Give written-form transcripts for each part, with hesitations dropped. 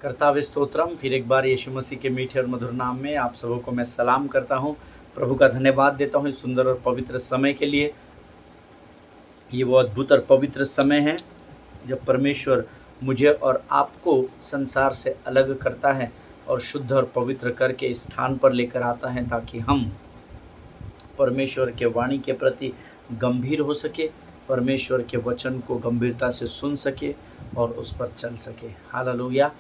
कर्तावे स्तोत्रम। फिर एक बार यीशु मसीह के मीठे और मधुर नाम में आप सबों को मैं सलाम करता हूँ। प्रभु का धन्यवाद देता हूँ इस सुंदर और पवित्र समय के लिए। ये वो अद्भुत और पवित्र समय है जब परमेश्वर मुझे और आपको संसार से अलग करता है और शुद्ध और पवित्र करके इस स्थान पर लेकर आता है, ताकि हम परमेश्वर के वाणी के प्रति गंभीर हो सके, परमेश्वर के वचन को गंभीरता से सुन सके और उस पर चल सके। हालेलुया।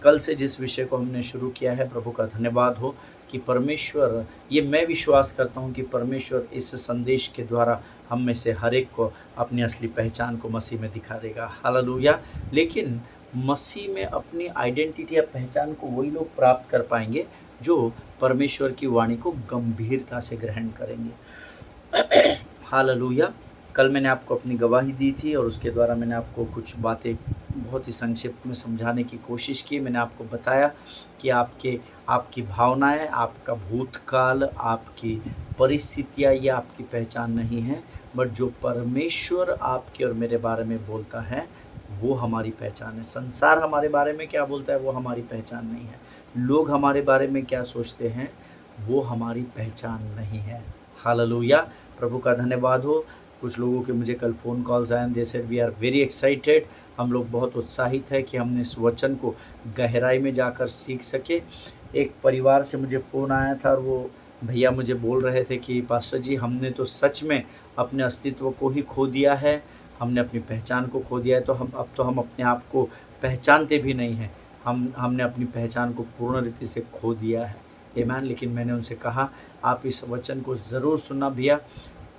कल से जिस विषय को हमने शुरू किया है, प्रभु का धन्यवाद हो कि परमेश्वर, ये मैं विश्वास करता हूँ कि परमेश्वर इस संदेश के द्वारा हम में से हर एक को अपनी असली पहचान को मसीह में दिखा देगा। हालेलुया। लेकिन मसीह में अपनी आइडेंटिटी या पहचान को वही लोग प्राप्त कर पाएंगे जो परमेश्वर की वाणी को गंभीरता से ग्रहण करेंगे। हालेलुया। कल मैंने आपको अपनी गवाही दी थी और उसके द्वारा मैंने आपको कुछ बातें बहुत ही संक्षिप्त में समझाने की कोशिश की। मैंने आपको बताया कि आपकी भावनाएं, आपका भूतकाल, आपकी परिस्थितियां ये आपकी पहचान नहीं है, बट जो परमेश्वर आपके और मेरे बारे में बोलता है वो हमारी पहचान है। संसार हमारे बारे में क्या बोलता है वो हमारी पहचान नहीं है। लोग हमारे बारे में क्या सोचते हैं वो हमारी पहचान नहीं है। हालेलुया। प्रभु का धन्यवाद हो। कुछ लोगों के मुझे कल फ़ोन कॉल्स आए, they said we are very excited. हम लोग बहुत उत्साहित है कि हमने इस वचन को गहराई में जाकर सीख सके। एक परिवार से मुझे फ़ोन आया था और वो भैया मुझे बोल रहे थे कि पास्टर जी, हमने तो सच में अपने अस्तित्व को ही खो दिया है, हमने अपनी पहचान को खो दिया है। तो हम अपने आप को पहचानते भी नहीं हैं। हमने अपनी पहचान को पूर्ण रीति से खो दिया है। आमीन। लेकिन मैंने उनसे कहा, आप इस वचन को ज़रूर सुनना भैया,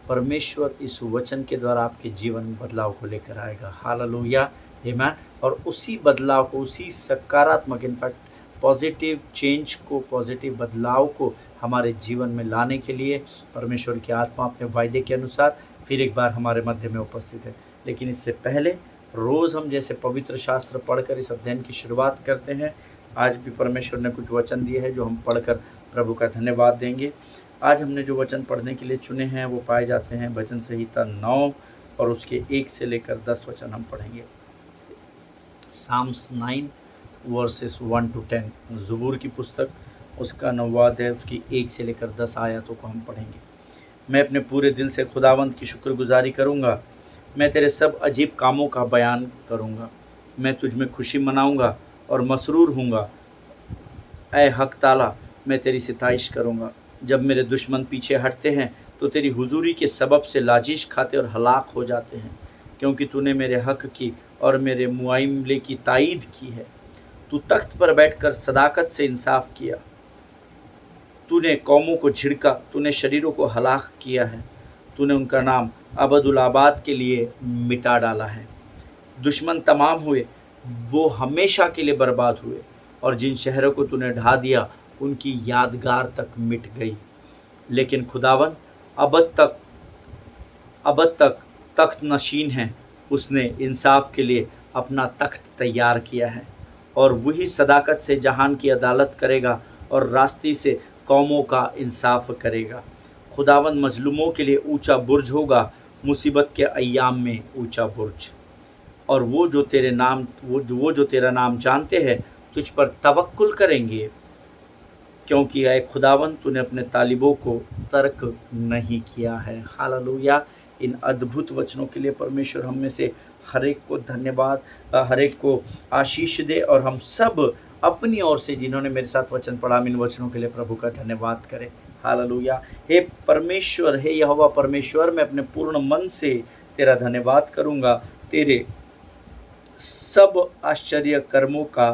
परमेश्वर इस वचन के द्वारा आपके जीवन में बदलाव को लेकर आएगा। हालेलुया। आमीन। और उसी बदलाव को, उसी सकारात्मक, इनफैक्ट पॉजिटिव चेंज को, पॉजिटिव बदलाव को हमारे जीवन में लाने के लिए परमेश्वर की आत्मा अपने वायदे के अनुसार फिर एक बार हमारे मध्य में उपस्थित है। लेकिन इससे पहले रोज़ हम जैसे पवित्र शास्त्र पढ़कर इस अध्ययन की शुरुआत करते हैं, आज भी परमेश्वर ने कुछ वचन दिए हैं जो हम पढ़कर प्रभु का धन्यवाद देंगे। आज हमने जो वचन पढ़ने के लिए चुने हैं वो पाए जाते हैं भजन संहिता 9 और उसके 1 से लेकर 10 वचन हम पढ़ेंगे। साम्स 9 वर्सेस 1 to 10, ज़बूर की पुस्तक, उसका 9वां अध्याय, उसकी 1 से लेकर 10 आयतों को हम पढ़ेंगे। मैं अपने पूरे दिल से खुदावंत की शुक्रगुजारी करूँगा। मैं तेरे सब अजीब कामों का बयान करूँगा। मैं तुझ में खुशी मनाऊँगा और मसरूर हूँगा। ऐ हक ताला, मैं तेरी सिताइश करूँगा। जब मेरे दुश्मन पीछे हटते हैं तो तेरी हुजूरी के सबब से लाजिश खाते और हलाक हो जाते हैं, क्योंकि तूने मेरे हक की और मेरे मुआइमले की ताईद की है। तू तख्त पर बैठकर सदाकत से इंसाफ किया। तूने कौमों को झिड़का, तूने शरीरों को हलाक किया है। तूने उनका नाम अबदुलाबाद के लिए मिटा डाला है। दुश्मन तमाम हुए, वो हमेशा के लिए बर्बाद हुए, और जिन शहरों को तूने ढा दिया उनकी यादगार तक मिट गई। लेकिन खुदावन अब तक तख्त नशीन है। उसने इंसाफ के लिए अपना तख्त तैयार किया है, और वही सदाकत से जहान की अदालत करेगा और रास्ते से कौमों का इंसाफ करेगा। खुदावन मजलूमों के लिए ऊंचा बुर्ज होगा, मुसीबत के अय्याम में ऊंचा बुर्ज। और वो जो तेरा नाम जानते हैं तुझ पर तवक्कुल करेंगे, क्योंकि ऐ खुदावन तूने अपने तालिबों को तर्क नहीं किया है। हालेलुया। इन अद्भुत वचनों के लिए परमेश्वर हम में से हर एक को धन्यवाद, हर एक को आशीष दे, और हम सब अपनी ओर से जिन्होंने मेरे साथ वचन पढ़ा, इन वचनों के लिए प्रभु का धन्यवाद करें। हालेलुया। हे परमेश्वर, हे यहोवा परमेश्वर, मैं अपने पूर्ण मन से तेरा धन्यवाद करूँगा, तेरे सब आश्चर्य कर्मों का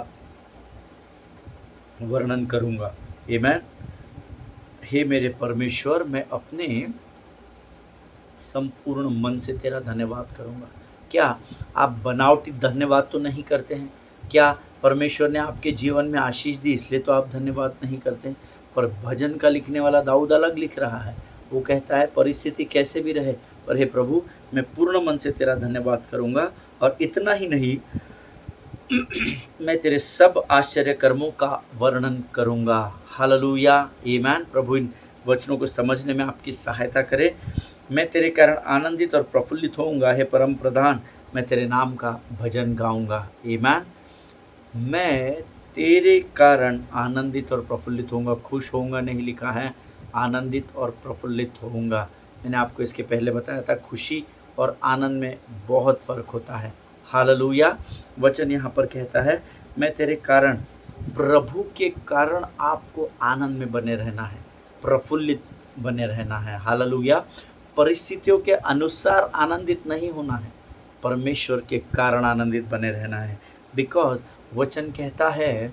वर्णन करूँगा। आमीन। हे मेरे परमेश्वर, मैं अपने संपूर्ण मन से तेरा धन्यवाद करूँगा। क्या आप बनावटी धन्यवाद तो नहीं करते हैं? क्या परमेश्वर ने आपके जीवन में आशीष दी इसलिए तो आप धन्यवाद नहीं करते? पर भजन का लिखने वाला दाऊद अलग लिख रहा है। वो कहता है, परिस्थिति कैसे भी रहे, पर हे प्रभु, मैं पूर्ण मन से तेरा धन्यवाद करूँगा। और इतना ही नहीं, मैं तेरे सब आश्चर्य कर्मों का वर्णन करूँगा। हालेलुया। आमीन। प्रभु इन वचनों को समझने में आपकी सहायता करे। मैं तेरे कारण आनंदित और प्रफुल्लित होऊंगा। हे परम प्रधान, मैं तेरे नाम का भजन गाऊंगा। आमीन। मैं तेरे कारण आनंदित और प्रफुल्लित होऊंगा। खुश होऊंगा नहीं लिखा है, आनंदित और प्रफुल्लित होऊंगा। मैंने आपको इसके पहले बताया था, खुशी और आनंद में बहुत फ़र्क होता है। हालेलुया। वचन यहाँ पर कहता है, मैं तेरे कारण, प्रभु के कारण आपको आनंद में बने रहना है, प्रफुल्लित बने रहना है। हालेलुया। परिस्थितियों के अनुसार आनंदित नहीं होना है, परमेश्वर के कारण आनंदित बने रहना है। बिकॉज वचन कहता है,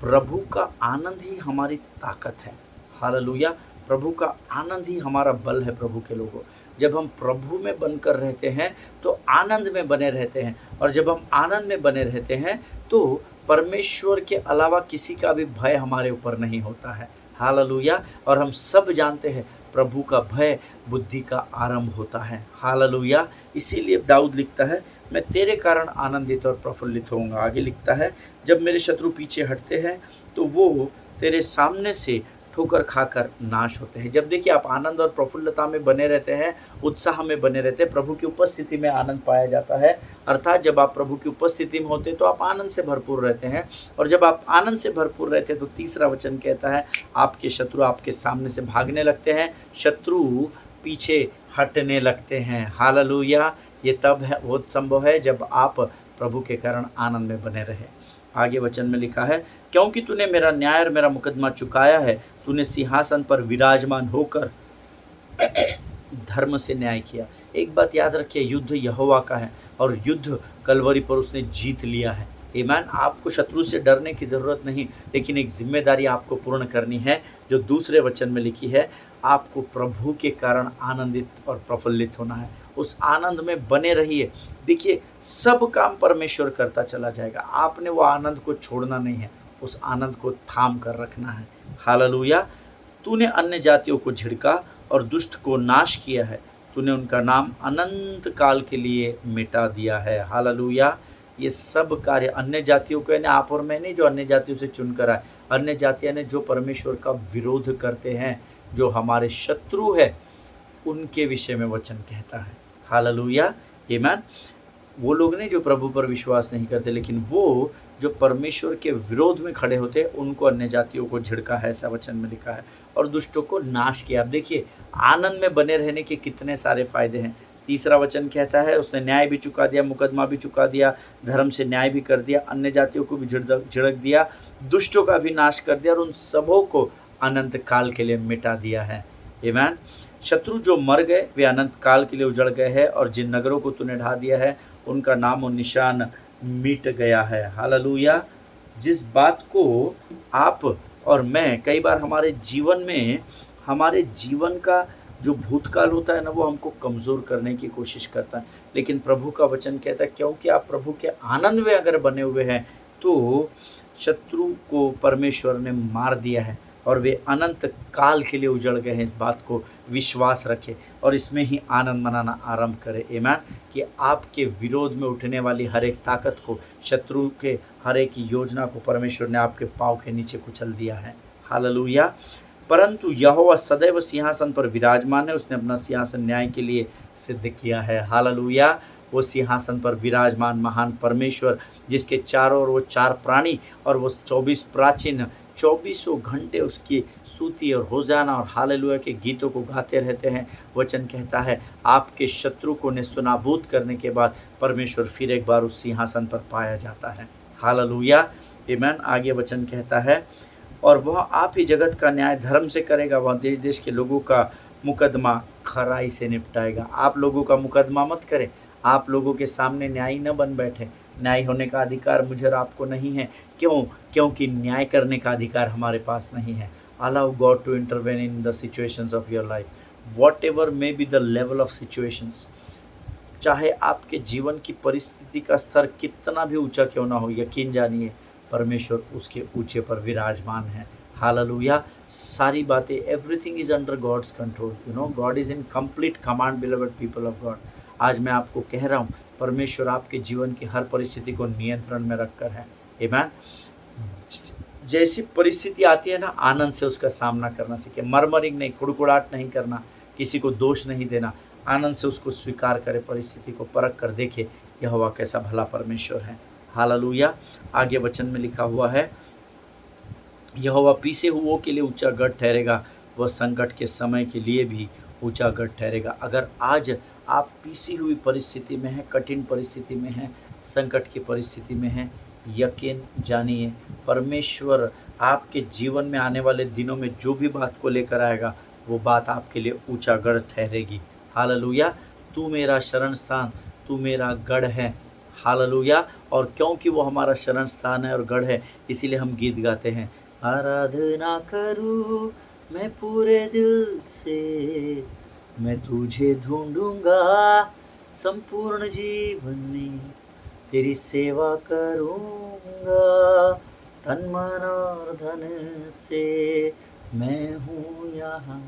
प्रभु का आनंद ही हमारी ताकत है। हालेलुया। प्रभु का आनंद ही हमारा बल है। प्रभु के लोगों, जब हम प्रभु में बनकर रहते हैं तो आनंद में बने रहते हैं, और जब हम आनंद में बने रहते हैं तो परमेश्वर के अलावा किसी का भी भय हमारे ऊपर नहीं होता है। हालेलुया। और हम सब जानते हैं, प्रभु का भय बुद्धि का आरंभ होता है। हालेलुया। इसीलिए दाऊद लिखता है, मैं तेरे कारण आनंदित और प्रफुल्लित होऊंगा। आगे लिखता है, जब मेरे शत्रु पीछे हटते हैं तो वो तेरे सामने से ठोकर खाकर नाश होते हैं। जब देखिए आप आनंद और प्रफुल्लता में बने रहते हैं, उत्साह में बने रहते हैं, प्रभु की उपस्थिति में आनंद पाया जाता है। अर्थात जब आप प्रभु की उपस्थिति में होते हैं तो आप आनंद से भरपूर रहते हैं, और जब आप आनंद से भरपूर रहते हैं तो तीसरा वचन कहता है, आपके शत्रु आपके सामने से भागने लगते हैं, शत्रु पीछे हटने लगते हैं। हालेलुया। ये तब है, वो संभव है जब आप प्रभु के कारण आनंद में बने रहे। आगे वचन में लिखा है, क्योंकि तूने मेरा न्याय और मेरा मुकदमा चुकाया है, तूने सिंहासन पर विराजमान होकर धर्म से न्याय किया। एक बात याद रखिए, युद्ध यहोवा का है और युद्ध कलवरी पर उसने जीत लिया है। आमीन। आपको शत्रु से डरने की ज़रूरत नहीं, लेकिन एक जिम्मेदारी आपको पूर्ण करनी है जो दूसरे वचन में लिखी है, आपको प्रभु के कारण आनंदित और प्रफुल्लित होना है। उस आनंद में बने रहिए। देखिए, सब काम परमेश्वर करता चला जाएगा, आपने वो आनंद को छोड़ना नहीं है, उस आनंद को थाम कर रखना है। हालेलुया। तूने अन्य जातियों को झिड़का और दुष्ट को नाश किया है, तूने उनका नाम अनंत काल के लिए मिटा दिया है। हालेलुया। ये सब कार्य अन्य जातियों को, यानी आप और मैं नहीं, जो अन्य जातियों से चुनकर आए, अन्य जातियाँ ने जो परमेश्वर का विरोध करते हैं, जो हमारे शत्रु है, उनके विषय में वचन कहता है। हालेलुया। आमीन। वो लोग नहीं जो प्रभु पर विश्वास नहीं करते, लेकिन वो जो परमेश्वर के विरोध में खड़े होते हैं, उनको अन्य जातियों को झिड़का है, ऐसा वचन में लिखा है, और दुष्टों को नाश किया। अब देखिए, आनंद में बने रहने के कितने सारे फायदे हैं। तीसरा वचन कहता है, उसने न्याय भी चुका दिया, मुकदमा भी चुका दिया, धर्म से न्याय भी कर दिया, अन्य जातियों को भी झिड़क दिया, दुष्टों का भी नाश कर दिया, और उन सबों को अनंत काल के लिए मिटा दिया है। आमीन। शत्रु जो मर गए वे अनंत काल के लिए उजड़ गए हैं, और जिन नगरों को तूने ढा दिया है उनका नाम और निशान मिट गया है। हालेलुया। जिस बात को आप और मैं कई बार हमारे जीवन का जो भूतकाल होता है ना, वो हमको कमज़ोर करने की कोशिश करता है, लेकिन प्रभु का वचन कहता है, क्योंकि आप प्रभु के आनंद में अगर बने हुए हैं तो शत्रु को परमेश्वर ने मार दिया है और वे अनंत काल के लिए उजड़ गए हैं। इस बात को विश्वास रखें और इसमें ही आनंद मनाना आरंभ करें। आमीन। कि आपके विरोध में उठने वाली हर एक ताकत को, शत्रु के हर एक योजना को परमेश्वर ने आपके पाँव के नीचे कुचल दिया है। हालेलुया। परंतु यहोवा सदैव सिंहासन पर विराजमान है, उसने अपना सिंहासन न्याय के लिए सिद्ध किया है। हालेलुया। वो सिंहासन पर विराजमान महान परमेश्वर, जिसके चारों ओर वो 4 प्राणी और वो 24 प्राचीन 24 घंटे उसकी स्तुति और होजाना और हालेलुया के गीतों को गाते रहते हैं। वचन कहता है, आपके शत्रु को नेस्तनाबूद करने के बाद परमेश्वर फिर एक बार उस सिंहासन पर पाया जाता है। हालेलुया। आमीन। आगे वचन कहता है, और वह आप ही जगत का न्याय धर्म से करेगा, वह देश देश के लोगों का मुकदमा खराई से निपटाएगा। आप लोगों का मुकदमा मत करें, आप लोगों के सामने न्यायी न बन बैठे। न्याय होने का अधिकार मुझे और आपको नहीं है। क्यों? क्योंकि न्याय करने का अधिकार हमारे पास नहीं है। Allow God to intervene in the situations of your life, whatever may be the level of situations. चाहे आपके जीवन की परिस्थिति का स्तर कितना भी ऊंचा क्यों ना हो, यकीन जानिए परमेश्वर उसके ऊंचे पर विराजमान है। हालेलुया। सारी बातें, everything is under God's control. God is in complete command, beloved people of God. आज मैं आपको कह रहा हूँ, परमेश्वर आपके जीवन की हर परिस्थिति को नियंत्रण में रखकर है। आमीन। जैसी परिस्थिति आती है ना, आनंद से उसका सामना करना सीखे। मरमरिंग नहीं, कुड़कुड़ाहट नहीं करना, किसी को दोष नहीं देना, आनंद से उसको स्वीकार करे, परिस्थिति को परख कर देखे यहोवा कैसा भला परमेश्वर है। हालेलुया। आगे वचन में लिखा हुआ है, यहोवा पीसे हुओं के लिए ऊंचा गढ़ ठहरेगा, वह संकट के समय के लिए भी ऊंचा गढ़ ठहरेगा। अगर आज आप पीसी हुई परिस्थिति में हैं, कठिन परिस्थिति में हैं, संकट की परिस्थिति में हैं, यकीन जानिए परमेश्वर आपके जीवन में आने वाले दिनों में जो भी बात को लेकर आएगा वो बात आपके लिए ऊंचा गढ़ ठहरेगी। हालेलुया। तू मेरा शरण स्थान, तू मेरा गढ़ है। हालेलुया। और क्योंकि वो हमारा शरण स्थान है और गढ़ है, इसीलिए हम गीत गाते हैं, आराधना करूं मैं पूरे दिल से, मैं तुझे ढूंढूंगा संपूर्ण जीवन में, तेरी सेवा करूंगा तन मन और धन से, मैं हूँ यहाँ।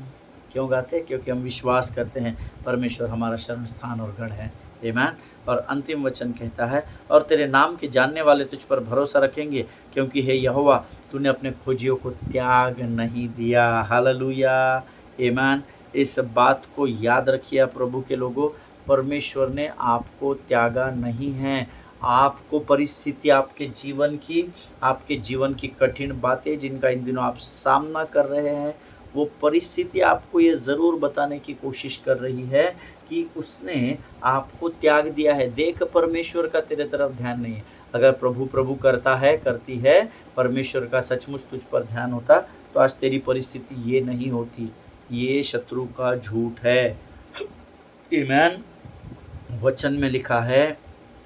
क्यों गाते? क्योंकि हम विश्वास करते हैं परमेश्वर हमारा शरण स्थान और गढ़ है। आमीन। और अंतिम वचन कहता है, और तेरे नाम के जानने वाले तुझ पर भरोसा रखेंगे, क्योंकि हे यहोवा तूने अपने खोजियों को त्याग नहीं दिया। हालेलुया। आमीन। इस बात को याद रखिए प्रभु के लोगों, परमेश्वर ने आपको त्यागा नहीं है। आपको परिस्थिति, आपके जीवन की कठिन बातें जिनका इन दिनों आप सामना कर रहे हैं, वो परिस्थिति आपको ये ज़रूर बताने की कोशिश कर रही है कि उसने आपको त्याग दिया है। देख, परमेश्वर का तेरे तरफ ध्यान नहीं है। अगर प्रभु प्रभु करता है, करती है, परमेश्वर का सचमुच तुझ पर ध्यान होता तो आज तेरी परिस्थिति ये नहीं होती। ये शत्रु का झूठ है। आमीन। वचन में लिखा है,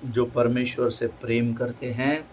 जो परमेश्वर से प्रेम करते हैं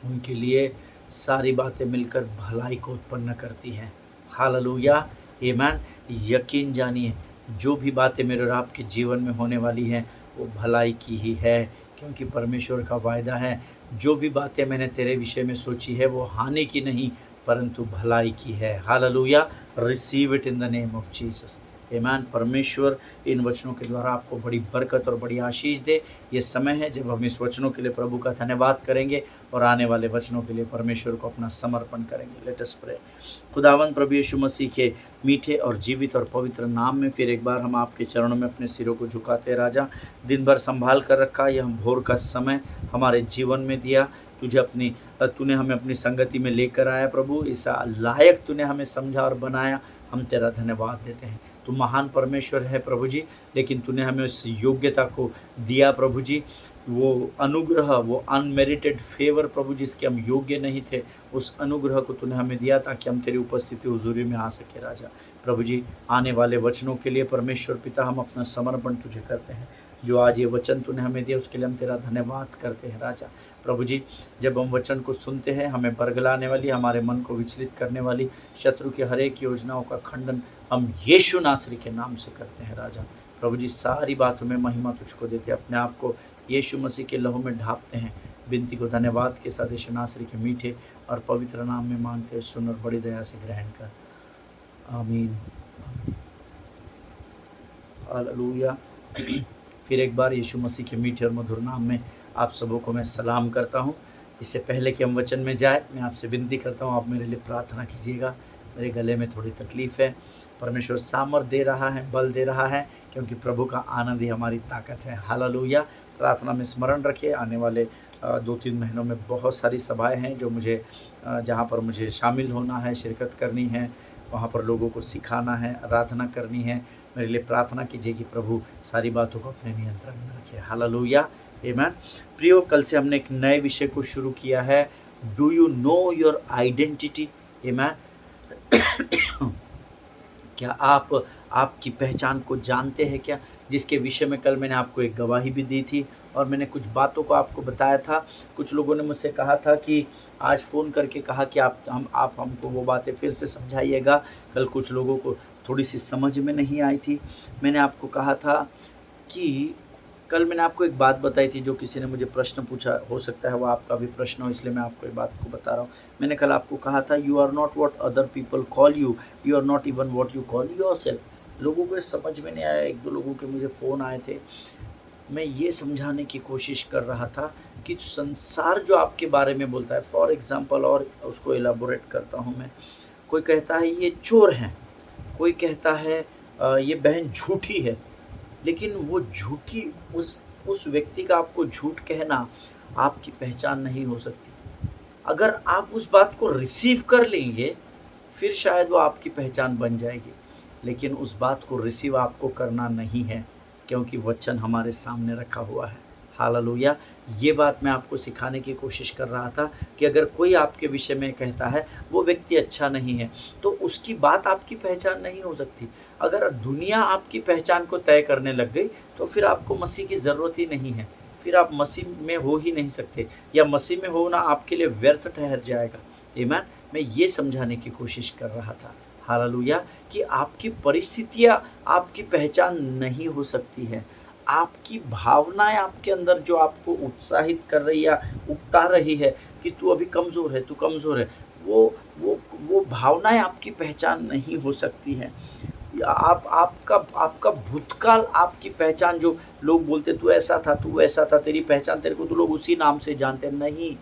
उनके लिए सारी बातें मिलकर भलाई को उत्पन्न करती हैं। हालेलुया। आमीन। यकीन जानिए जो भी बातें मेरे और आपके जीवन में होने वाली हैं वो भलाई की ही है, क्योंकि परमेश्वर का वायदा है, जो भी बातें मैंने तेरे विषय में सोची है वो हानि की नहीं परंतु भलाई की है। Hallelujah. Receive it in the name of Jesus. आमीन। परमेश्वर इन वचनों के द्वारा आपको बड़ी बरकत और बड़ी आशीष दे। ये समय है जब हम इस वचनों के लिए प्रभु का धन्यवाद करेंगे और आने वाले वचनों के लिए परमेश्वर को अपना समर्पण करेंगे। Let us pray. खुदावंद प्रभु यीशु मसीह के मीठे और जीवित और पवित्र नाम में फिर एक बार हम आपके चरणों में अपने सिरों को झुकाते हैं। राजा, दिन भर संभाल कर रखा, यह भोर का समय हमारे जीवन में दिया, तूने हमें अपनी संगति में लेकर आया प्रभु, इस लायक तूने हमें समझा और बनाया। हम तेरा धन्यवाद देते हैं। तू महान परमेश्वर है प्रभु जी, लेकिन तूने हमें उस योग्यता को दिया प्रभु जी, वो अनुग्रह, वो अनमेरिटेड फेवर प्रभु जिसके हम योग्य नहीं थे, उस अनुग्रह को तूने हमें दिया ताकि हम तेरी उपस्थिति हुजूरी में आ सके। राजा प्रभु जी, आने वाले वचनों के लिए परमेश्वर पिता हम अपना समर्पण तुझे करते हैं। जो आज ये वचन तूने हमें दिया उसके लिए हम तेरा धन्यवाद करते हैं। राजा प्रभु जी, जब हम वचन को सुनते हैं, हमें बरगलाने वाली, हमारे मन को विचलित करने वाली शत्रु की हर एक योजनाओं का खंडन हम यीशु नासरी के नाम से करते हैं। राजा प्रभु जी, सारी बातों में महिमा तुझको देते, अपने आप को यीशु मसीह के लहू में ढापते हैं। विनती को धन्यवाद के साथ यीशु नासरी के मीठे और पवित्र नाम में मांगते हैं, सुन और बड़ी दया से ग्रहण कर। आमीन। हालेलुया। फिर एक बार यीशु मसीह के मीठे और मधुर नाम में आप सबों को मैं सलाम करता हूँ। इससे पहले कि हम वचन में जाए, मैं आपसे विनती करता हूँ आप मेरे लिए प्रार्थना कीजिएगा। मेरे गले में थोड़ी तकलीफ़ है, परमेश्वर सामर्थ दे रहा है, बल दे रहा है, क्योंकि प्रभु का आनंद ही हमारी ताकत है। हालेलुया। प्रार्थना में स्मरण रखिए, आने वाले 2-3 महीनों में बहुत सारी सभाएं हैं जो जहाँ पर मुझे शामिल होना है, शिरकत करनी है, वहाँ पर लोगों को सिखाना है, आराधना करनी है। मेरे लिए प्रार्थना कीजिए कि प्रभु सारी बातों को अपने नियंत्रण में रखे। हालेलुया। आमीन। प्रियो, कल से हमने एक नए विषय को शुरू किया है, do you know your identity. आमीन। क्या आप आपकी पहचान को जानते हैं क्या? जिसके विषय में कल मैंने आपको एक गवाही भी दी थी और मैंने कुछ बातों को आपको बताया था। कुछ लोगों ने मुझसे कहा था कि आज फ़ोन करके कहा कि आप हमको वो बातें फिर से समझाइएगा। कल कुछ लोगों को थोड़ी सी समझ में नहीं आई थी। मैंने आपको कहा था कि कल मैंने आपको एक बात बताई थी, जो किसी ने मुझे प्रश्न पूछा, हो सकता है वो आपका भी प्रश्न हो, इसलिए मैं आपको ये बात को बता रहा हूँ। मैंने कल आपको कहा था, you are not what other people call you, you are not even what you call yourself. लोगों को समझ में नहीं आया। 1-2 लोगों के मुझे फ़ोन आए थे। मैं ये समझाने की कोशिश कर रहा था कि संसार जो आपके बारे में बोलता है, फॉर एग्ज़ाम्पल, और उसको एलाबोरेट करता हूँ मैं, कोई कहता है ये चोर हैं, कोई कहता है ये बहन झूठी है, लेकिन वो झूठी, उस व्यक्ति का आपको झूठ कहना आपकी पहचान नहीं हो सकती। अगर आप उस बात को रिसीव कर लेंगे, फिर शायद वो आपकी पहचान बन जाएगी। लेकिन उस बात को रिसीव आपको करना नहीं है, क्योंकि वचन हमारे सामने रखा हुआ है। हालेलुया! ये बात मैं आपको सिखाने की कोशिश कर रहा था कि अगर कोई आपके विषय में कहता है वो व्यक्ति अच्छा नहीं है, तो उसकी बात आपकी पहचान नहीं हो सकती। अगर दुनिया आपकी पहचान को तय करने लग गई, तो फिर आपको मसीह की ज़रूरत ही नहीं है। फिर आप मसीह में हो ही नहीं सकते, या मसीह में होना आपके लिए व्यर्थ ठहर जाएगा। आमीन। मैं ये समझाने की कोशिश कर रहा था, हालेलुया, कि आपकी परिस्थितियाँ आपकी पहचान नहीं हो सकती है। आपकी भावनाएँ आपके अंदर जो आपको उत्साहित कर रही या उकता रही है कि तू अभी कमज़ोर है, तू कमज़ोर है, वो भावनाएँ आपकी पहचान नहीं हो सकती हैं। या आपका आपका भूतकाल आपकी पहचान, जो लोग बोलते तू ऐसा था, तू वैसा था, तेरी पहचान, तेरे को तो लोग उसी नाम से जानते हैं। नहीं,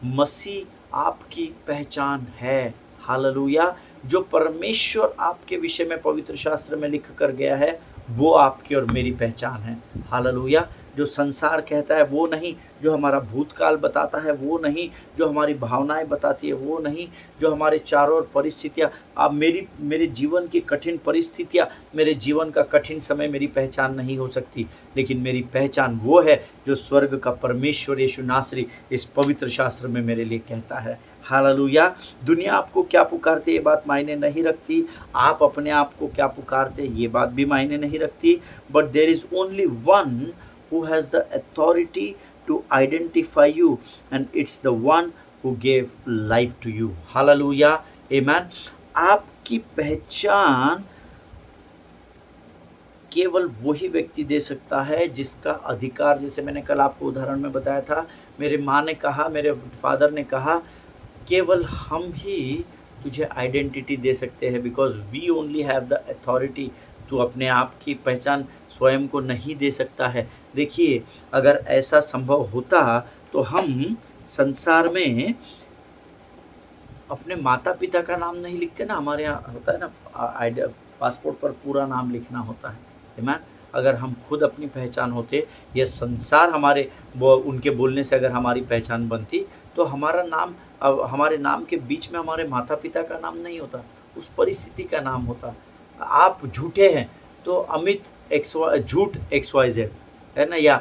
मसीह आपकी पहचान है। हालेलुया! जो परमेश्वर आपके विषय में पवित्र शास्त्र में लिख कर गया है, वो आपकी और मेरी पहचान है। हालेलुया! जो संसार कहता है वो नहीं, जो हमारा भूतकाल बताता है वो नहीं, जो हमारी भावनाएं बताती है वो नहीं, जो हमारे चारों ओर परिस्थितियाँ, अब मेरे जीवन की कठिन परिस्थितियाँ, मेरे जीवन का कठिन समय मेरी पहचान नहीं हो सकती। लेकिन मेरी पहचान वो है जो स्वर्ग का परमेश्वर यीशु नासरी इस पवित्र शास्त्र में मेरे लिए कहता है। हालेलुया! दुनिया आपको क्या पुकारते ये बात मायने नहीं रखती, आप अपने आप को क्या पुकारते ये बात भी मायने नहीं रखती। But there is only one who has the authority to identify you, and it's the one who gave life to you. Hallelujah, amen. आपकी पहचान केवल वही व्यक्ति दे सकता है जिसका अधिकार, जैसे मैंने कल आपको उदाहरण में बताया था, मेरे माँ ने कहा, मेरे फादर ने कहा, केवल हम ही तुझे आइडेंटिटी दे सकते हैं, because we only have the authority. तू अपने आप की पहचान स्वयं को नहीं दे सकता है। देखिए, अगर ऐसा संभव होता तो हम संसार में अपने माता पिता का नाम नहीं लिखते ना। हमारे यहाँ होता है ना, पासपोर्ट पर पूरा नाम लिखना होता है। आमीन। अगर हम खुद अपनी पहचान होते, यह संसार उनके बोलने से अगर हमारी पहचान बनती, तो हमारा नाम, हमारे नाम के बीच में हमारे माता पिता का नाम नहीं होता, उस परिस्थिति का नाम होता। आप झूठे हैं तो अमित झूठ XYZ है ना, या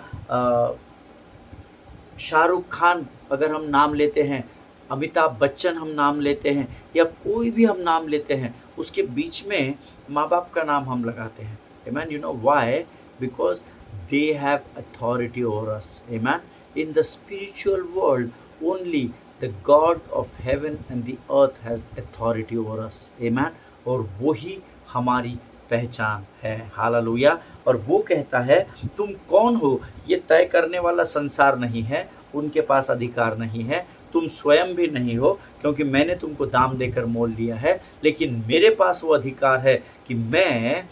शाहरुख खान अगर हम नाम लेते हैं, अमिताभ बच्चन हम नाम लेते हैं, या कोई भी हम नाम लेते हैं, उसके बीच में माँ बाप का नाम हम लगाते हैं। Amen. You know why? Because they have authority over us. Amen. In the spiritual world only the God of heaven and the earth has authority over us. Amen. और वही हमारी पहचान है। हालेलुया! और वो कहता है तुम कौन हो ये तय करने वाला संसार नहीं है, उनके पास अधिकार नहीं है, तुम स्वयं भी नहीं हो, क्योंकि मैंने तुमको दाम देकर मोल लिया है। लेकिन मेरे पास वो अधिकार है कि मैं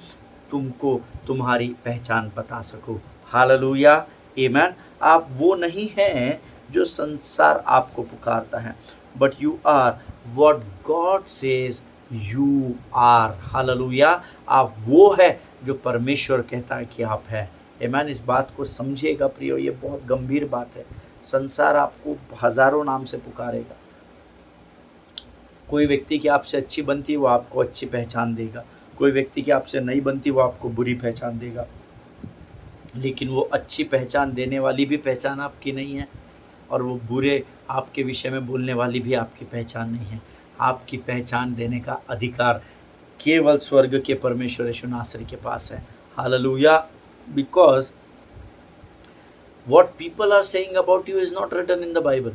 तुमको तुम्हारी पहचान बता सकूं। हालेलुया, आमीन। आप वो नहीं हैं जो संसार आपको पुकारता है, but you are what God says you are. Hallelujah! आप वो है जो परमेश्वर कहता है कि आप है। आमीन। इस बात को समझिएगा प्रियो, ये बहुत गंभीर बात है। संसार आपको हजारों नाम से पुकारेगा। कोई व्यक्ति की आपसे अच्छी बनती वो आपको अच्छी पहचान देगा, कोई व्यक्ति की आपसे नहीं बनती वो आपको बुरी पहचान देगा। लेकिन वो अच्छी पहचान देने वाली भी पहचान आपकी नहीं है, और वो बुरे आपके विषय में बोलने वाली भी आपकी पहचान नहीं है। आपकी पहचान देने का अधिकार केवल स्वर्ग के परमेश्वर यीशु नासरी के पास है। Hallelujah! Because what people are saying about you is not written in the Bible.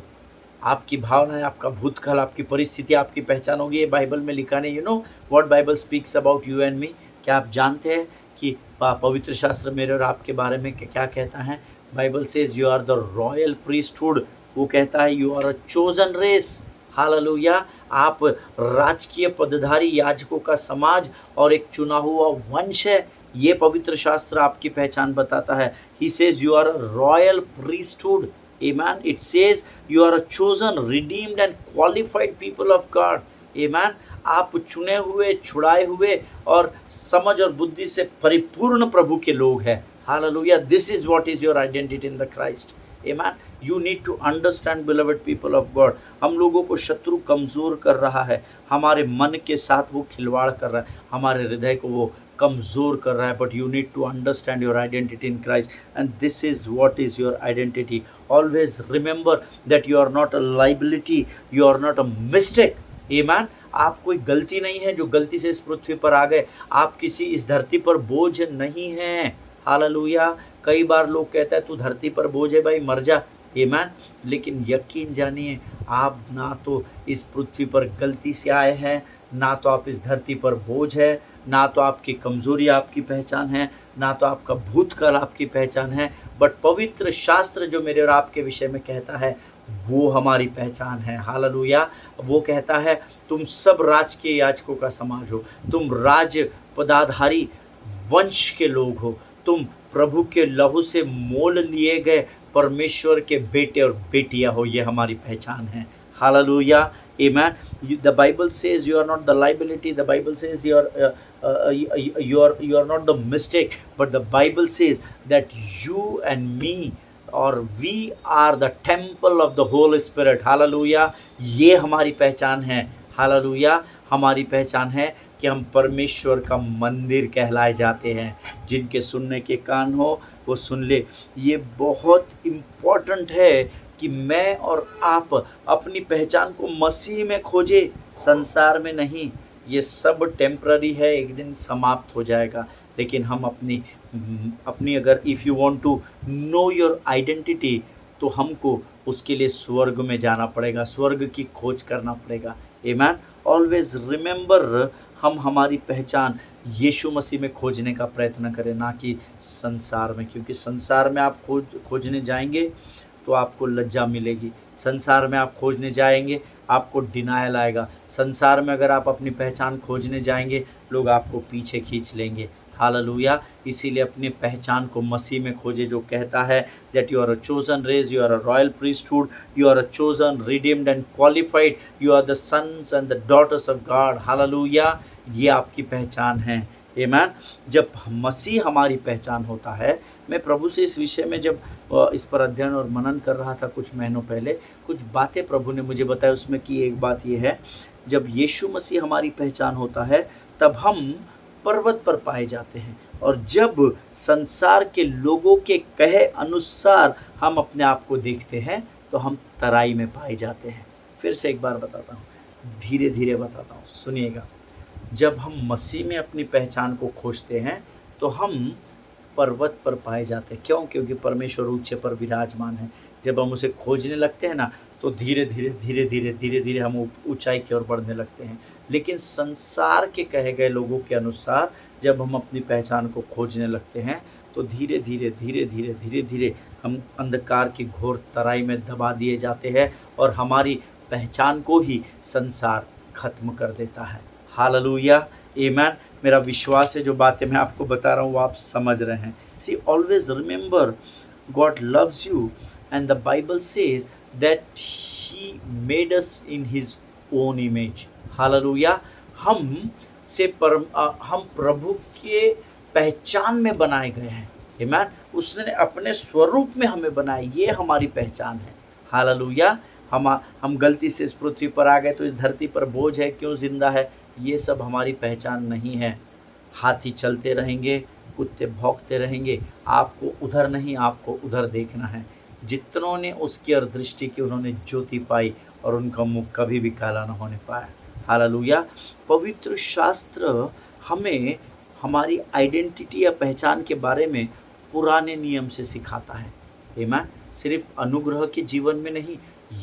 आपकी भावनाएं, आपका भूतकाल, आपकी परिस्थिति आपकी पहचान होगी, ये बाइबल में लिखा नहीं। You know what Bible speaks about you and me. क्या आप जानते हैं कि पवित्र शास्त्र मेरे और आपके बारे में क्या कहता है? Bible says you are the royal priesthood. वो कहता है you are a chosen race. Hallelujah! आप राजकीय पदधारी याजकों का समाज और एक चुना हुआ वंश है। ये पवित्र शास्त्र आपकी पहचान बताता है। He says you are a royal priesthood. Amen. It says you are a chosen, redeemed and qualified people of God. Amen. आप चुने हुए, छुड़ाए हुए और समझ और बुद्धि से परिपूर्ण प्रभु के लोग हैं। Hallelujah! This is what is your identity in the Christ. Amen. You need to understand beloved people of God. हम लोगों को शत्रु कमज़ोर कर रहा है, हमारे मन के साथ वो खिलवाड़ कर रहा है, हमारे हृदय को वो कमज़ोर कर रहा है। But you need to understand your identity in Christ, and this is what is your identity. Always remember that you are not a liability, you are not a mistake. Amen. आप कोई गलती नहीं है जो गलती से इस पृथ्वी पर आ गए। आप किसी इस धरती पर बोझ नहीं हैं। हालेलुया। कई बार लोग कहते हैं तू धरती पर बोझ है भाई, मर जा। आमेन। लेकिन यकीन जानिए, आप ना तो इस पृथ्वी पर गलती से आए हैं, ना तो आप इस धरती पर बोझ है, ना तो आपकी कमज़ोरी आपकी पहचान है, ना तो आपका भूतकाल आपकी पहचान है। बट पवित्र शास्त्र जो मेरे और आपके विषय में कहता है वो हमारी पहचान है। हालेलुया। वो कहता है तुम सब राज के याजकों का समाज हो, तुम राज पदाधारी वंश के लोग हो, तुम प्रभु के लहू से मोल लिए गए परमेश्वर के बेटे और बेटियां हो। ये हमारी पहचान है। Hallelujah. Amen. The Bible says you are not the liability. The Bible says you are not the mistake. But the Bible says that you and me, or we are the temple of the Holy Spirit. Hallelujah. ये हमारी पहचान है। Hallelujah. हमारी पहचान है कि हम परमेश्वर का मंदिर कहलाए जाते हैं। जिनके सुनने के कान हो वो सुन ले। ये बहुत इम्पोर्टेंट है कि मैं और आप अपनी पहचान को मसीह में खोजें, संसार में नहीं। ये सब टेम्पररी है, एक दिन समाप्त हो जाएगा। लेकिन हम अपनी अगर if you want to know your identity, तो हमको उसके लिए स्वर्ग में जाना पड़ेगा, स्वर्ग की खोज करना पड़ेगा। आमेन। ऑलवेज रिमेंबर, हम हमारी पहचान यीशु मसीह में खोजने का प्रयत्न करें, ना कि संसार में। क्योंकि संसार में आप खोजने जाएंगे तो आपको लज्जा मिलेगी। संसार में आप खोजने जाएंगे आपको डिनायल आएगा। संसार में अगर आप अपनी पहचान खोजने जाएंगे लोग आपको पीछे खींच लेंगे। हालेलुया। इसीलिए अपनी पहचान को मसीह में खोजे, जो कहता है that you are a chosen race, you are a royal priesthood, you are a chosen, redeemed and qualified, you are the sons and the daughters of God. Hallelujah. ये आपकी पहचान है। आमेन। जब मसीह हमारी पहचान होता है, मैं प्रभु से इस विषय में जब इस पर अध्ययन और मनन कर रहा था कुछ महीनों पहले, कुछ बातें प्रभु ने मुझे बताया। उसमें की एक बात ये है, जब यीशु मसीह हमारी पहचान होता है तब हम पर्वत पर पाए जाते हैं, और जब संसार के लोगों के कहे अनुसार हम अपने आप को देखते हैं तो हम तराई में पाए जाते हैं। फिर से एक बार बताता हूँ, धीरे धीरे बताता हूँ, सुनिएगा। जब हम मसीह में अपनी पहचान को खोजते हैं तो हम पर्वत पर पाए जाते हैं। क्यों? क्योंकि परमेश्वर ऊंचे पर विराजमान है। जब हम उसे खोजने लगते हैं ना, तो धीरे धीरे हम ऊंचाई की ओर बढ़ने लगते हैं। लेकिन संसार के कहे गए लोगों के अनुसार जब हम अपनी पहचान को खोजने लगते हैं तो धीरे धीरे हम अंधकार की घोर तराई में दबा दिए जाते हैं, और हमारी पहचान को ही संसार खत्म कर देता है। हालेलुया। आमेन। मेरा विश्वास है जो बातें मैं आपको बता रहा हूँ वो आप समझ रहे हैं। See always remember, God loves you and the Bible says that he made us in his own image. Hallelujah. हम प्रभु के पहचान में बनाए गए हैं। आमेन। उसने अपने स्वरूप में हमें बनाया, ये हमारी पहचान है। हालेलुया। हम गलती से इस पृथ्वी पर आ गए तो इस धरती पर बोझ है, क्यों जिंदा है, ये सब हमारी पहचान नहीं है। हाथी चलते रहेंगे, कुत्ते भौंकते रहेंगे, आपको उधर नहीं आपको उधर देखना है। जितनों ने उसकी ओर दृष्टि की उन्होंने ज्योति पाई, और उनका मुख कभी भी काला न होने पाया। हालेलुया। पवित्र शास्त्र हमें हमारी आइडेंटिटी या पहचान के बारे में पुराने नियम से सिखाता है। आमीन। सिर्फ अनुग्रह के जीवन में नहीं,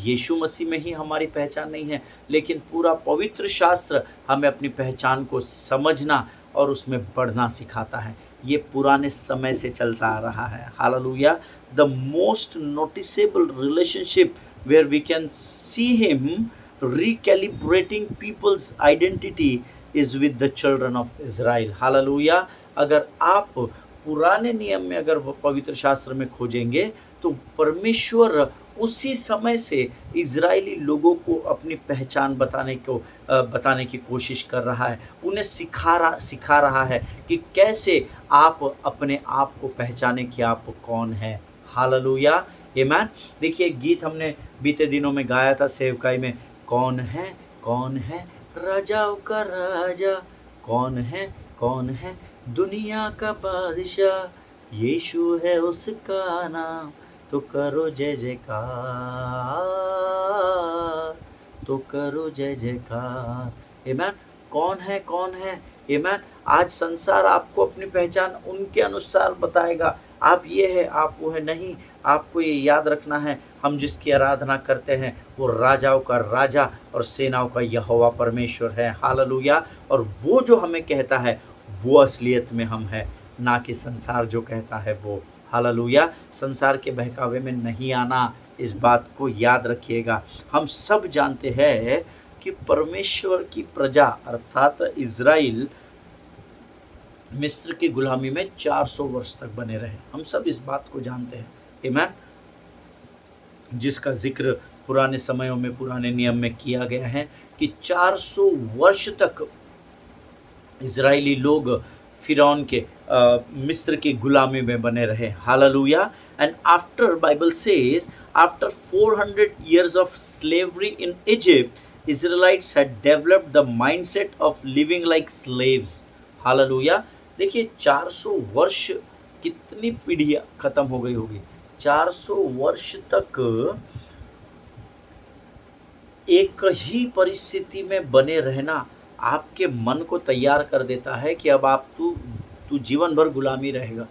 यीशु मसीह में ही हमारी पहचान नहीं है, लेकिन पूरा पवित्र शास्त्र हमें अपनी पहचान को समझना और उसमें बढ़ना सिखाता है। ये पुराने समय से चलता आ रहा है। Hallelujah. The most noticeable relationship where we can see him recalibrating people's identity is with the children of Israel. Hallelujah. अगर आप पुराने नियम में अगर वो पवित्र शास्त्र में खोजेंगे तो परमेश्वर उसी समय से इजरायली लोगों को अपनी पहचान बताने की कोशिश कर रहा है। उन्हें सिखा रहा है कि कैसे आप अपने आप को पहचाने कि आप कौन है। हालेलुया। आमेन। देखिए गीत हमने बीते दिनों में गाया था सेवकाई में, कौन है राजाओं का राजा, कौन है दुनिया का बादशाह, यीशु है उसका नाम, तो करो जय जयकार, तो करो जय जयकार। आमेन। कौन है आमेन। आज संसार आपको अपनी पहचान उनके अनुसार बताएगा, आप ये है, आप वो है। नहीं, आपको ये याद रखना है, हम जिसकी आराधना करते हैं वो राजाओं का राजा और सेनाओं का यहोवा परमेश्वर है। हालेलुया। और वो जो हमें कहता है वो असलियत में हम है, ना कि संसार जो कहता है वो। हालेलुया। संसार के बहकावे में नहीं आना, इस बात को याद रखिएगा। हम सब जानते हैं कि परमेश्वर की प्रजा अर्थात इज़राइल मिस्र की गुलामी में 400 वर्ष तक बने रहे। हम सब इस बात को जानते हैं। आमेन। जिसका जिक्र पुराने समयों में, पुराने नियम में किया गया है कि 400 वर्ष तक इज़राइली लोग फिरौन के मिस्र की गुलामी में बने रहे। Hallelujah. And after Bible says after 400 years of slavery in Egypt, Israelites had developed the mindset of living like slaves. Hallelujah. देखिए 400 वर्ष, कितनी पीढ़ियां खत्म हो गई होगी। 400 वर्ष तक एक ही परिस्थिति में बने रहना आपके मन को तैयार कर देता है कि अब आप तू जीवन भर गुलामी रहेगा,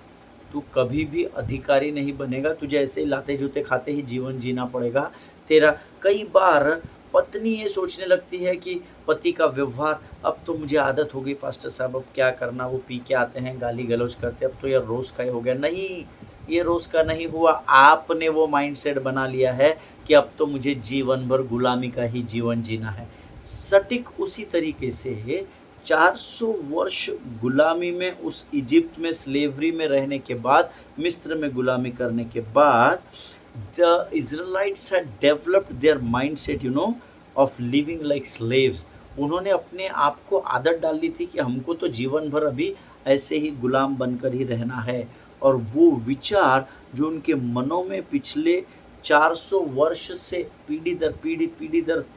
तू कभी भी अधिकारी नहीं बनेगा, तुझे ऐसे ही लाते जूते खाते ही जीवन जीना पड़ेगा तेरा। कई बार पत्नी ये सोचने लगती है कि पति का व्यवहार, अब तो मुझे आदत हो गई पास्टर साहब, अब क्या करना, वो पी के आते हैं, गाली गलौज करते, अब तो यार रोज़ का ही हो गया। नहीं, ये रोज़ का नहीं हुआ, आपने वो माइंडसेट बना लिया है कि अब तो मुझे जीवन भर गुलामी का ही जीवन जीना है। सटीक उसी तरीके से 400 वर्ष गुलामी में, उस इजिप्ट में स्लेवरी में रहने के बाद, मिस्र में गुलामी करने के बाद, the Israelites had developed their mindset, of living like slaves. उन्होंने अपने आप को आदत डाल ली थी कि हमको तो जीवन भर अभी ऐसे ही गुलाम बनकर ही रहना है। और वो विचार जो उनके मनों में पिछले 400 वर्ष से पीढ़ी दर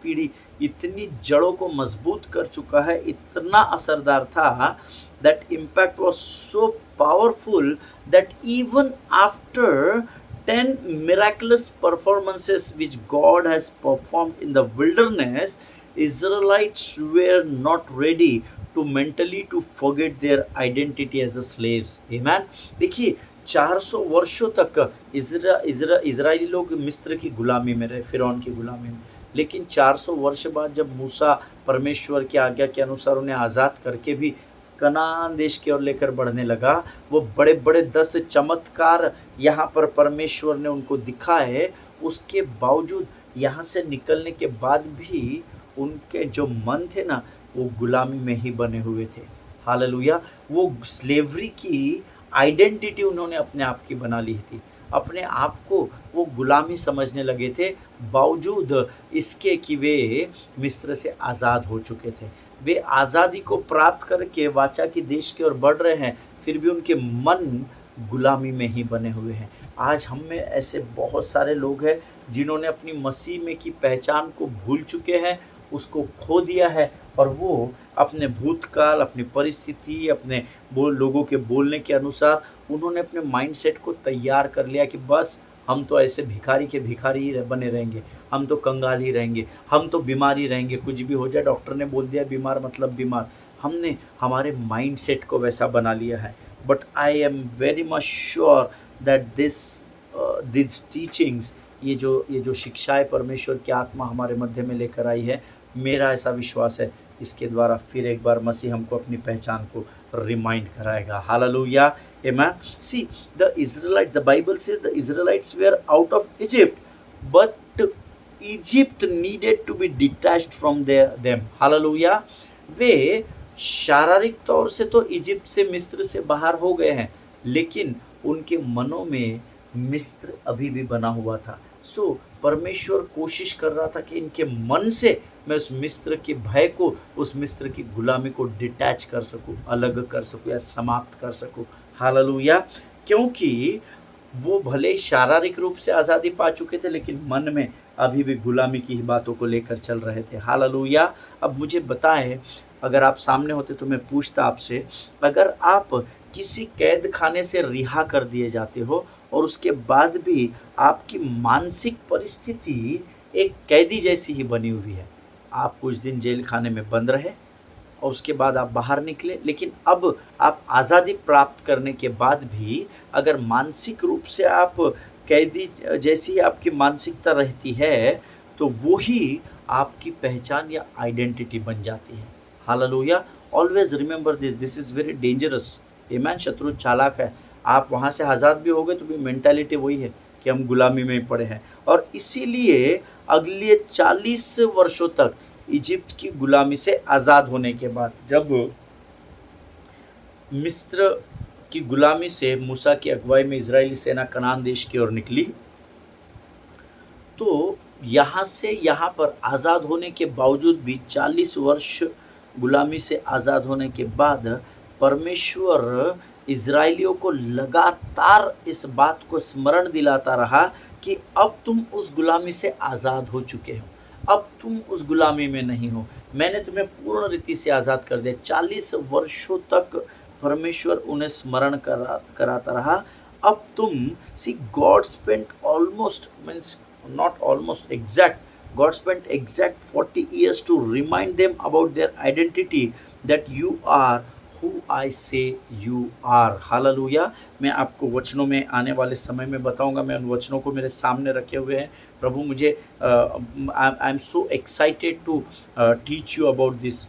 पीढ़ी इतनी जड़ों को मजबूत कर चुका है, इतना असरदार था, that impact was so powerful that even after 10 miraculous performances which God has performed in the wilderness, Israelites were not ready to mentally to forget their identity as a slaves. Amen. देखिए 400 वर्षों तक Israeli लोग मिस्र की गुलामी में रहे, फिरौन की गुलामी में। लेकिन 400 वर्ष बाद जब मूसा परमेश्वर की आज्ञा के अनुसार उन्हें आज़ाद करके भी कनान देश की ओर लेकर बढ़ने लगा, वो बड़े बड़े 10 चमत्कार यहाँ पर परमेश्वर ने उनको दिखाए, उसके बावजूद यहाँ से निकलने के बाद भी उनके जो मन थे ना, वो गुलामी में ही बने हुए थे। हालेलुया। वो स्लेवरी की आइडेंटिटी उन्होंने अपने आप की बना ली थी, अपने आप को वो गुलामी समझने लगे थे, बावजूद इसके कि वे मिस्र से आज़ाद हो चुके थे। वे आज़ादी को प्राप्त करके वाचा की देश की ओर बढ़ रहे हैं, फिर भी उनके मन गुलामी में ही बने हुए हैं। आज हम में ऐसे बहुत सारे लोग हैं जिन्होंने अपनी मसीह में की पहचान को भूल चुके हैं, उसको खो दिया है, और वो अपने भूतकाल, अपनी परिस्थिति, अपने लोगों के बोलने के अनुसार उन्होंने अपने माइंडसेट को तैयार कर लिया कि बस हम तो ऐसे भिखारी के भिखारी ही बने रहेंगे, हम तो कंगाल ही रहेंगे, हम तो बीमार ही रहेंगे, कुछ भी हो जाए, डॉक्टर ने बोल दिया बीमार मतलब बीमार। हमने हमारे माइंडसेट को वैसा बना लिया है। But I am very much sure that this teachings, ये जो शिक्षाएं परमेश्वर की आत्मा हमारे मध्य में लेकर आई है, मेरा ऐसा विश्वास है इसके द्वारा फिर एक बार मसीह हमको अपनी पहचान को रिमाइंड कराएगा। Hallelujah. Amen. See the Israelites, the Bible says the Israelites were out of Egypt, but Egypt needed to be detached from them. Hallelujah. वे शारीरिक तौर से तो इजिप्ट से, मिस्र से बाहर हो गए हैं, लेकिन उनके मनों में मिस्र अभी भी बना हुआ था। सो परमेश्वर कोशिश कर रहा था कि इनके मन से मैं उस मिस्र के भय को, उस मिस्र की गुलामी को डिटैच कर सकूं, अलग कर सकूं या समाप्त कर सकूं। हालेलुया। क्योंकि वो भले ही शारीरिक रूप से आज़ादी पा चुके थे, लेकिन मन में अभी भी गुलामी की ही बातों को लेकर चल रहे थे। हालेलुया। अब मुझे बताएं, अगर आप सामने होते तो मैं पूछता आपसे, अगर आप किसी कैद खाने से रिहा कर दिए जाते हो और उसके बाद भी आपकी मानसिक परिस्थिति एक कैदी जैसी ही बनी हुई है, आप कुछ दिन जेल खाने में बंद रहे और उसके बाद आप बाहर निकले, लेकिन अब आप आज़ादी प्राप्त करने के बाद भी अगर मानसिक रूप से आप कैदी जैसी आपकी मानसिकता रहती है, तो वो ही आपकी पहचान या आइडेंटिटी बन जाती है। Hallelujah. Always remember this, this is very dangerous. Amen. शत्रु चालाक है। आप वहाँ से आज़ाद भी हो गए तो भी मेंटालिटी वही है कि हम गुलामी में ही पड़े हैं, और इसीलिए अगले 40 वर्षों तक इजिप्ट की गुलामी से आज़ाद होने के बाद, जब मिस्र की गुलामी से मूसा की अगुवाई में इजरायली सेना कनान देश की ओर निकली, तो यहाँ से यहाँ पर आज़ाद होने के बावजूद भी 40 वर्ष गुलामी से आज़ाद होने के बाद परमेश्वर इजराइलियों को लगातार इस बात को स्मरण दिलाता रहा कि अब तुम उस गुलामी से आज़ाद हो चुके हो, अब तुम उस गुलामी में नहीं हो, मैंने तुम्हें पूर्ण रीति से आज़ाद कर दिया। 40 वर्षों तक परमेश्वर उन्हें स्मरण कराता रहा। अब तुम see God spent almost means not almost exact, God spent exact 40 years to remind them about their identity, that you are who I say you are. Hallelujah. मैं आपको वचनों में आने वाले समय में बताऊंगा, मैं उन वचनों को मेरे सामने रखे हुए हैं। प्रभु मुझे I am so excited to teach you about this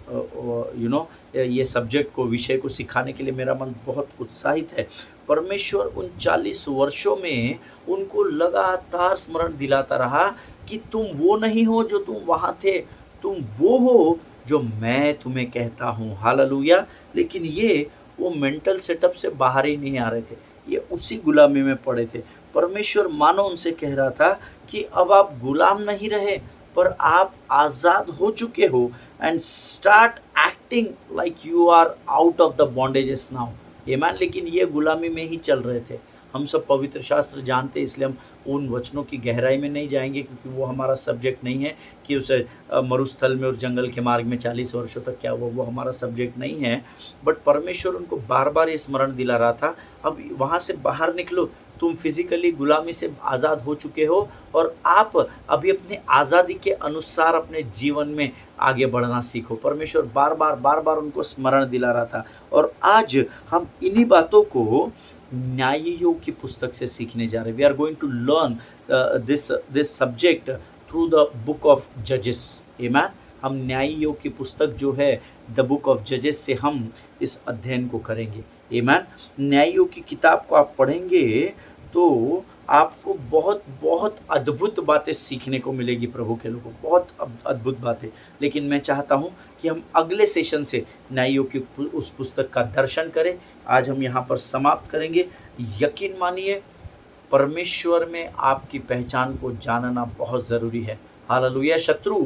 ये सब्जेक्ट को, विषय को सिखाने के लिए मेरा मन बहुत उत्साहित है। परमेश्वर उन 40 वर्षों में उनको लगातार स्मरण दिलाता रहा कि तुम वो नहीं हो जो तुम वहाँ थे, तुम वो हो जो मैं तुम्हें कहता हूँ। हालेलुया। लेकिन ये वो मेंटल सेटअप से बाहर ही नहीं आ रहे थे, ये उसी गुलामी में पड़े थे। परमेश्वर मानो उनसे कह रहा था कि अब आप गुलाम नहीं रहे, पर आप आज़ाद हो चुके हो, and start acting like you are out of the bondages now. आमीन। लेकिन ये गुलामी में ही चल रहे थे। हम सब पवित्र शास्त्र जानते हैं, इसलिए हम उन वचनों की गहराई में नहीं जाएंगे, क्योंकि वो हमारा सब्जेक्ट नहीं है कि उसे मरुस्थल में और जंगल के मार्ग में 40 वर्षों तक क्या वो हमारा सब्जेक्ट नहीं है। बट परमेश्वर उनको बार बार ये स्मरण दिला रहा था, अब वहाँ से बाहर निकलो, तुम फिजिकली गुलामी से आज़ाद हो चुके हो और आप अभी अपने आज़ादी के अनुसार अपने जीवन में आगे बढ़ना सीखो। परमेश्वर बार बार उनको स्मरण दिला रहा था। और आज हम इन्हीं बातों को न्यायियों की पुस्तक से सीखने जा रहे हैं। We are going to learn this subject through the book of जजेस। आमीन। हम न्यायियों की पुस्तक जो है द बुक ऑफ जजेस से हम इस अध्ययन को करेंगे। आमीन। न्यायियों की किताब को आप पढ़ेंगे तो आपको बहुत बहुत अद्भुत बातें सीखने को मिलेगी, प्रभु के लोगों, बहुत अद्भुत बातें। लेकिन मैं चाहता हूं कि हम अगले सेशन से न्यायियों की उस पुस्तक का दर्शन करें। आज हम यहां पर समाप्त करेंगे। यकीन मानिए, परमेश्वर में आपकी पहचान को जानना बहुत ज़रूरी है। हालेलुया। शत्रु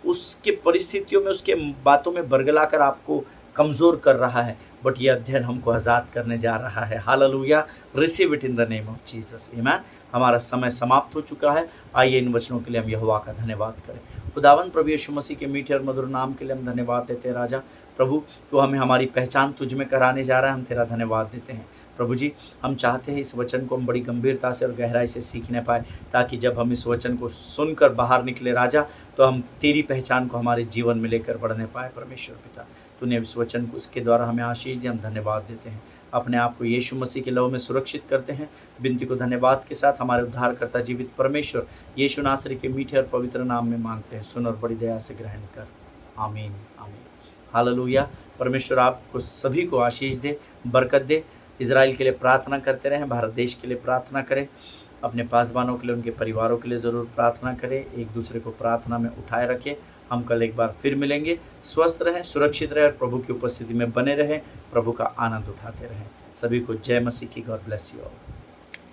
उसके परिस्थितियों में, उसके बातों में बरगला कर आपको कमज़ोर कर रहा है, बट ये अध्ययन हमको आज़ाद करने जा रहा है। Hallelujah. Receive it in the name of Jesus. आमीन। हमारा समय समाप्त हो चुका है। आइए इन वचनों के लिए हम यहोवा का धन्यवाद करें। खुदावन प्रभु यीशु मसीह के मीठे और मधुर नाम के लिए हम धन्यवाद देते हैं। राजा प्रभु, तो हमें हमारी पहचान तुझ में कराने जा रहा है, हम तेरा धन्यवाद देते हैं। प्रभु जी, हम चाहते हैं इस वचन को हम बड़ी गंभीरता से और गहराई से सीखने पाए, ताकि जब हम इस वचन को सुनकर बाहर निकले राजा, तो हम तेरी पहचान को हमारे जीवन में लेकर बढ़ने पाए। परमेश्वर पिता, तूने इस वचन को इसके द्वारा हमें आशीष दी, हम धन्यवाद देते हैं। अपने आप को यीशु मसीह के लहू में सुरक्षित करते हैं। विनती को धन्यवाद के साथ हमारे उद्धारकर्ता जीवित परमेश्वर यीशु नासरी के मीठे और पवित्र नाम में मांगते हैं। सुन और बड़ी दया से ग्रहण कर। आमीन आमीन। हालेलुया। परमेश्वर आपको सभी को आशीष दे, बरकत दे। इजराइल के लिए प्रार्थना करते रहें, भारत देश के लिए प्रार्थना करें, अपने पासवानों के लिए, उनके परिवारों के लिए ज़रूर प्रार्थना करें, एक दूसरे को प्रार्थना में उठाए रखें। हम कल एक बार फिर मिलेंगे। स्वस्थ रहें, सुरक्षित रहें और प्रभु की उपस्थिति में बने रहें, प्रभु का आनंद उठाते रहें। सभी को जय मसीह की। God bless you all.